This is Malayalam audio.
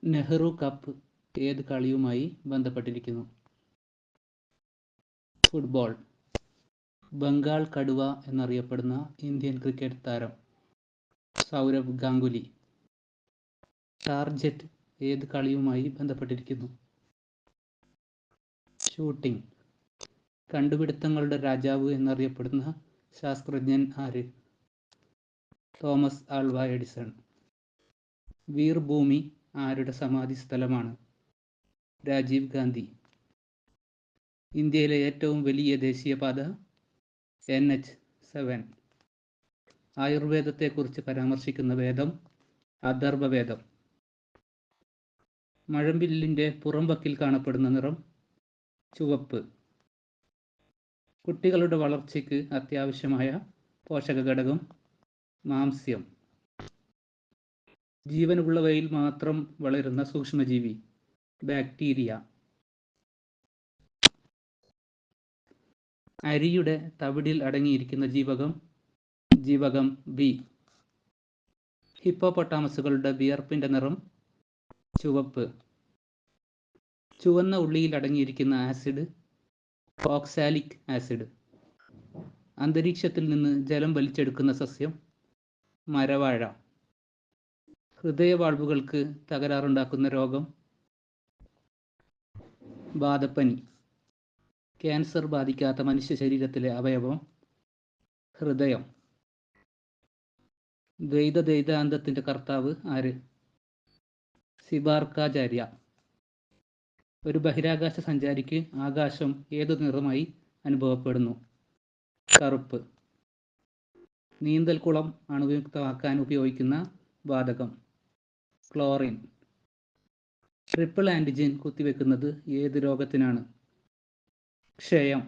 നെഹ്റു കപ്പ് ഏത് കളിയുമായി ബന്ധപ്പെട്ടിരിക്കുന്നു? ഫുട്ബോൾ. ബംഗാൾ കടുവ എന്നറിയപ്പെടുന്ന ഇന്ത്യൻ ക്രിക്കറ്റ് താരം സൗരവ് ഗാംഗുലി. ടാർജറ്റ് ഏത് കളിയുമായി ബന്ധപ്പെട്ടിരിക്കുന്നു? ഷൂട്ടിംഗ്. കണ്ടുപിടുത്തങ്ങളുടെ രാജാവ് എന്നറിയപ്പെടുന്ന ശാസ്ത്രജ്ഞൻ ആര്? Thomas Alva Edison. വീർഭൂമി ആരുടെ സമാധി സ്ഥലമാണ്? രാജീവ് ഗാന്ധി. ഇന്ത്യയിലെ ഏറ്റവും വലിയ ദേശീയപാത NH-7. ആയുർവേദത്തെക്കുറിച്ച് പരാമർശിക്കുന്ന വേദം അഥർവവേദം. മഴവില്ലിൻ്റെ പുറംവക്കിൽ കാണപ്പെടുന്ന നിറം ചുവപ്പ്. കുട്ടികളുടെ വളർച്ചയ്ക്ക് അത്യാവശ്യമായ പോഷകഘടകം മാംസ്യം. ജീവനുള്ളവയിൽ മാത്രം വളരുന്ന സൂക്ഷ്മജീവി ബാക്ടീരിയ. അരിയുടെ തവിടിൽ അടങ്ങിയിരിക്കുന്ന ജീവകം ബി. ഹിപ്പോപ്പൊട്ടാമസുകളുടെ വിയർപ്പിൻ്റെ നിറം ചുവപ്പ്. ചുവന്ന ഉള്ളിയിൽ അടങ്ങിയിരിക്കുന്ന ആസിഡ് ഓക്സാലിക് ആസിഡ്. അന്തരീക്ഷത്തിൽ നിന്ന് ജലം വലിച്ചെടുക്കുന്ന സസ്യം മരവാഴ. ഹൃദയവാൾവുകൾക്ക് തകരാറുണ്ടാക്കുന്ന രോഗം വാതപ്പനി. ക്യാൻസർ ബാധിക്കാത്ത മനുഷ്യ ശരീരത്തിലെ അവയവം ഹൃദയം. ദ്വൈതദൈതാന്തത്തിൻ്റെ കർത്താവ് ആര്? സിബാർക്കാചാര്യ. ഒരു ബഹിരാകാശ സഞ്ചാരിക്ക് ആകാശം ഏതു നിറമായി അനുഭവപ്പെടുന്നു? കറുപ്പ്. നീന്തൽക്കുളം അണുവിമുക്തമാക്കാൻ ഉപയോഗിക്കുന്ന വാതകം ക്ലോറിൻ. ട്രിപ്പിൾ ആൻറ്റിജൻ കുത്തിവെക്കുന്നത് ഏത് രോഗത്തിനാണ്? ക്ഷയം.